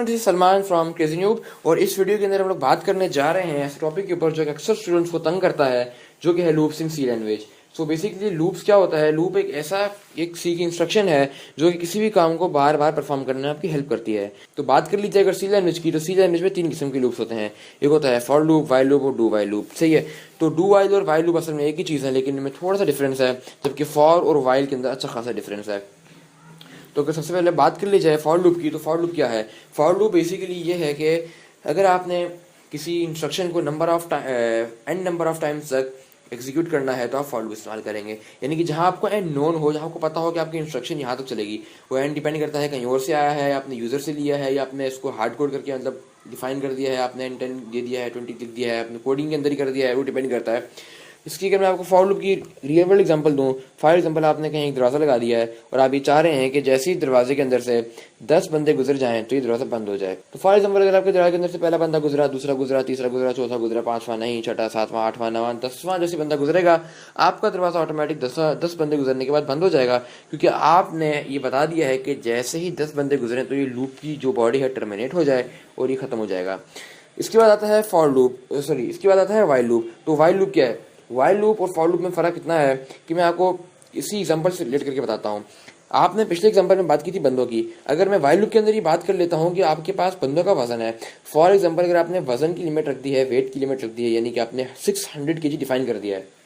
This is Salman from crazy noob और इस video के अंदर हम लोग बात करने जा रहे हैं ऐसे टॉपिक के ऊपर जो अक्सर स्टूडेंट्स को तंग करता है, जो कि है लूप्स इन सी लैंग्वेज। सो बेसिकली लूप्स क्या होता है? लूप एक ऐसा एक सी की इंस्ट्रक्शन है जो कि किसी भी काम को बार बार परफॉर्म करने में आपकी हेल्प करती है। तो बात कर लीजिए अगर सी लैंग्वेज की, तो सी लैंग्वेज में 3 किस्म के लूप्स होते हैं। एक होता है फॉर लूप, वाइल लूप और डू वाइल लूप। सही है। तो डू वाइल और वाइल लूप असल में एक ही चीज़ है, लेकिन इनमें थोड़ा सा डिफरेंस है, जबकि फॉर और वाइल के अंदर अच्छा खासा डिफरेंस है। तो अगर सबसे पहले बात कर ली जाए फॉर लूप की, तो फॉर लूप क्या है? फॉर लूप बेसिकली ये है कि अगर आपने किसी इंस्ट्रक्शन को एन नंबर ऑफ टाइम्स तक एग्जीक्यूट करना है तो आप फॉर लूप इस्तेमाल करेंगे। यानी कि जहाँ आपको एन नोन हो, जहाँ आपको पता हो कि आपकी इंस्ट्रक्शन यहाँ तक चलेगी, वो एन डिपेंड करता है कहीं और से आया है, आपने यूज़र से लिया है, या आपने इसको हार्ड कोड करके मतलब डिफाइन कर दिया है, आपने एन 10 दे दिया है, 20 लिख दिया है, आपने कोडिंग के अंदर ही कर दिया है, वो डिपेंड करता है। इसकी अगर मैं आपको फॉर लूप की रियल वर्ल्ड एग्जांपल दूं, फॉर एग्जांपल आपने कहीं एक दरवाज़ा लगा दिया है और आप ये चाह रहे हैं कि जैसे ही दरवाजे के अंदर से 10 बंदे गुजर जाएं तो ये दरवाज़ा बंद हो जाए। तो फॉर एग्जांपल अगर आपके दरवाजे के अंदर से पहला बंदा गुजरा, दूसरा गुजरा, तीसरा गुजरा, चौथा गुजरा, पांचवा नहीं, छठा, सातवां, आठवां, नवां, 10वां जैसे बंदा गुजरेगा, आपका दरवाज़ा ऑटोमेटिक 10 बंदे गुजरने के बाद बंद हो जाएगा, क्योंकि आपने ये बता दिया है कि जैसे ही 10 बंदे गुजरे तो ये लूप की जो बॉडी है टर्मिनेट हो जाए और ये खत्म हो जाएगा। इसके बाद आता है फॉर लूप, इसके बाद आता है वाइल लूप। तो वाइल लूप क्या है? वाइल लूप और फॉर लूप में फ़र्क इतना है कि मैं आपको इसी एग्जांपल से रिलेट करके बताता हूँ। आपने पिछले एग्जांपल में बात की थी बंदों की, अगर मैं वाइल लूप के अंदर ये बात कर लेता हूँ कि आपके पास बंदों का वजन है। फॉर एग्जांपल अगर आपने वजन की लिमिट रख दी है, वेट की लिमिट रख दी है, यानी कि आपने 600 kg डिफाइन कर दिया है।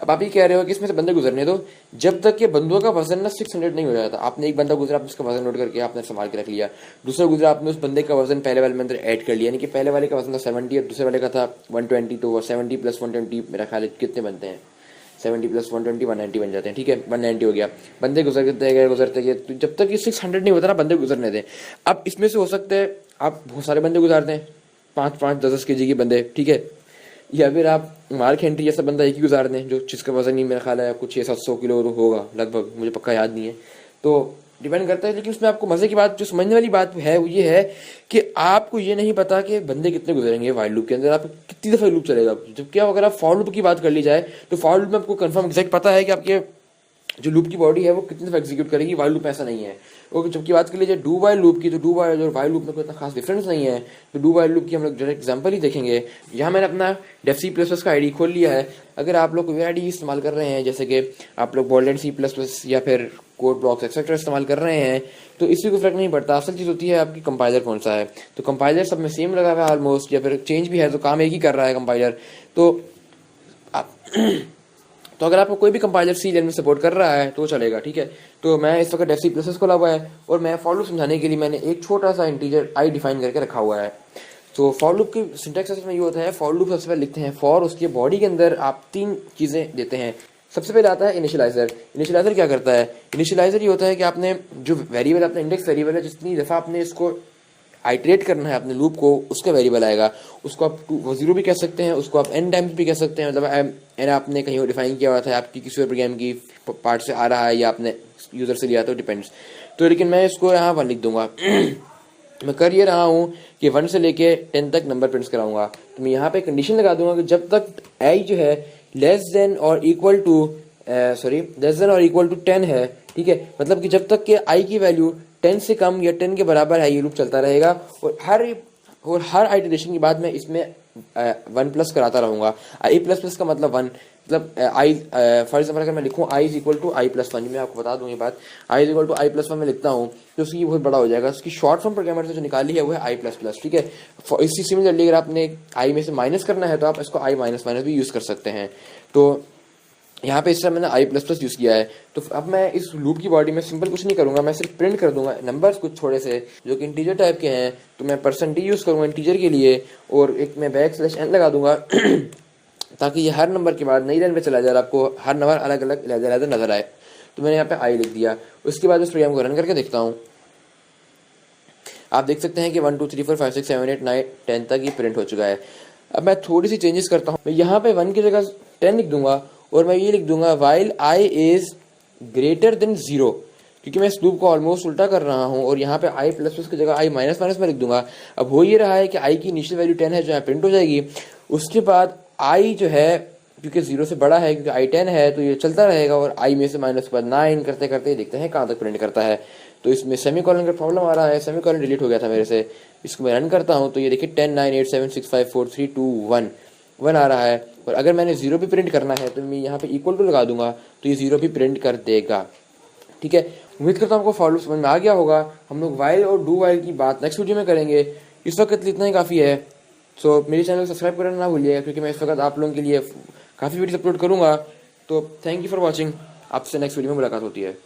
अब आप ये कह रहे हो कि इसमें से बंदे गुजरने दो, जब तक कि बंदों का वजन ना 600 नहीं हो जाता। आपने एक बंदा गुजरा, आपने उसका वजन नोट करके आपने संभाल के रख लिया। दूसरा गुजरा, आपने उस बंदे का वजन पहले वाले में अंदर ऐड कर लिया, यानी कि पहले वाले का वजन था 70 और दूसरे वाले का था 120, तो 70 + 120 मेरा ख्याल है कितने बनते हैं? 70 + 120 190 बन जाते हैं। ठीक है, 190 हो गया। बंदे गुजरते गए, तो जब तक ये 600 नहीं होता ना, बंदे गुजरने दें। अब इसमें से हो सकता है आप बहुत सारे बंदे गुजारते हैं, 5-5 10-10 kg के बंदे, ठीक है, या फिर आप मार्क हेनरी जैसा बंदा एक ही गुजार दें, जो जिसका वजन ही मेरा ख्याल है कुछ 600-700 किलो होगा लगभग, मुझे पक्का याद नहीं है, तो डिपेंड करता है। लेकिन उसमें आपको मजे की बात, जो समझने वाली बात है वो ये है कि आपको ये नहीं पता कि बंदे कितने गुजरेंगे वाइल लूप के अंदर, आप कितनी दफ़ा लूप चलेगा। जबकि अगर आप फॉर लूप की बात कर ली जाए, तो फॉर लूप में आपको कंफर्म एग्जैक्ट पता है कि आपके जो लूप की बॉडी है वो कितनी दफ़ा एग्जीक्यूट करेगी। वाइल लूप में ऐसा नहीं है। और जबकि बात कर लीजिए डू वाइल लूप की, तो डू वाइल और वाइल लूप में कोई इतना खास डिफरेंस नहीं है। तो डू वाइल लूप की हम लोग डायरेक्ट एग्जांपल ही देखेंगे। यहाँ मैंने अपना डेफ C++ का आईडी खोल लिया है। अगर आप लोग कोई आईडी इस्तेमाल कर रहे हैं, जैसे कि आप लोग बॉल्डेंट C++ या फिर कोड ब्लॉक्स एक्सेट्रा इस्तेमाल कर रहे हैं, तो इससे कोई फर्क नहीं पड़ता। असल चीज़ होती है आपकी कंपाइलर कौन सा है। तो कंपाइलर सब में सेम लगा हुआ है ऑलमोस्ट, या फिर चेंज भी है तो काम एक ही कर रहा है कंपाइलर। तो आप तो अगर आपको कोई भी कंपाइलर सी लैंग्वेज में सपोर्ट कर रहा है तो चलेगा। ठीक है, तो मैं इस वक्त डेफ C++ खोला हुआ है और मैं फॉर लूप समझाने के लिए मैंने एक छोटा सा इंटीजर आई डिफाइन करके रखा हुआ है। तो फॉर लूप की सिंटैक्स असल में ये होता है, फॉर लूप सबसे पहले लिखते हैं फॉर, उसके बॉडी के अंदर आप 3 चीज़ें देते हैं। सबसे पहले आता है इनिशियलाइजर। इनिशियलाइजर क्या करता है? इनिशियलाइजर ये होता है कि आपने जो वेरिएबल, अपना इंडेक्स वेरिएबल है, जितनी दफ़ा आपने इसको आइटरेट करना है अपने लूप को, उसका वेरिएबल आएगा। उसको आप 0 भी कह सकते हैं, उसको आप n टाइम्स भी कह सकते हैं। मतलब n आपने कहीं और डिफाइन किया हुआ था, आपकी किसी और प्रोग्राम की पार्ट से आ रहा है या आपने यूज़र से लिया, तो डिपेंड्स। तो लेकिन मैं इसको यहाँ 1 लिख दूंगा। मैं कर ये रहा हूँ कि 1 से लेके 10 तक नंबर प्रिंट कराऊंगा। तो मैं यहाँ पे कंडीशन लगा दूंगा कि जब तक i जो है लेस देन और इक्वल टू 10 है, ठीक है, मतलब कि जब तक कि i की वैल्यू 10 से कम या 10 के बराबर है, ये लूप चलता रहेगा। और हर आइटरेशन के बाद मैं इसमें 1+ कराता रहूँगा। i++ का मतलब 1, मतलब i फॉर एग्जाम्पल अगर मैं लिखूँ i = i+1, मैं आपको बता दूँ ये बात, i = i+1 में लिखता हूँ तो उसकी बहुत बड़ा हो जाएगा। उसकी शॉर्ट फॉर्म प्रोग्रामर से जो निकाली है वो है i++। ठीक है, इसी सिमिलरली अगर आपने i में से माइनस करना है तो आप इसको i- भी यूज़ कर सकते हैं। तो यहाँ पे इस तरह मैंने i++ यूज़ किया है। तो अब मैं इस लूप की बॉडी में सिंपल कुछ नहीं करूँगा, मैं सिर्फ प्रिंट कर दूंगा नंबर्स कुछ थोड़े से जो कि इंटीजर टाइप के हैं। तो मैं %d यूज़ करूँगा इंटीजर के लिए, और एक मैं \n लगा दूंगा ताकि ये हर नंबर के बाद नई लाइन पे चला जाए, आपको हर नंबर अलग अलग अलग नजर आए। तो मैंने यहाँ पे i लिख दिया। उसके बाद इस प्रोग्राम को रन करके देखता हूँ। आप देख सकते हैं कि 1 2 3 4 5 6 7 8 9 10 तक ये प्रिंट हो चुका है। अब मैं थोड़ी सी चेंजेस करता हूँ। मैं यहाँ पे 1 की जगह 10 लिख दूंगा और मैं ये लिख दूंगा while i is greater than 0, क्योंकि मैं इस लूप को ऑलमोस्ट उल्टा कर रहा हूँ। और यहाँ पे i++ की जगह i- में लिख दूंगा। अब हो ये रहा है कि i की इनिशियल वैल्यू 10 है जो यहाँ प्रिंट हो जाएगी। उसके बाद i जो है, क्योंकि 0 से बड़ा है, क्योंकि i 10 है, तो ये चलता रहेगा। और i में से माइनस के बाद 9 करते करते देखते हैं कहाँ तक प्रिंट करता है। तो इसमें सेमीकोलन का प्रॉब्लम आ रहा है, सेमीकोलन डिलीट हो गया था मेरे से। इसको मैं रन करता हूँ तो ये देखिए 10 9 8 7 6 5 4 3 2 1 आ रहा है। और अगर मैंने 0 भी प्रिंट करना है तो मैं यहाँ पे इक्वल टू लगा दूंगा तो ये 0 भी प्रिंट कर देगा। ठीक है, उम्मीद करता हूँ आपको फॉलो समझ में आ गया होगा। हम लोग वाइल और डू वाइल की बात नेक्स्ट वीडियो में करेंगे। इस वक्त इतना ही काफ़ी है। सो मेरे चैनल को सब्सक्राइब करना ना भूलिएगा, क्योंकि मैं इस वक्त आप लोगों के लिए काफ़ी वीडियोस अपलोड करूँगा। तो थैंक यू फॉर वॉचिंग। आपसे नेक्स्ट वीडियो में मुलाकात होती है।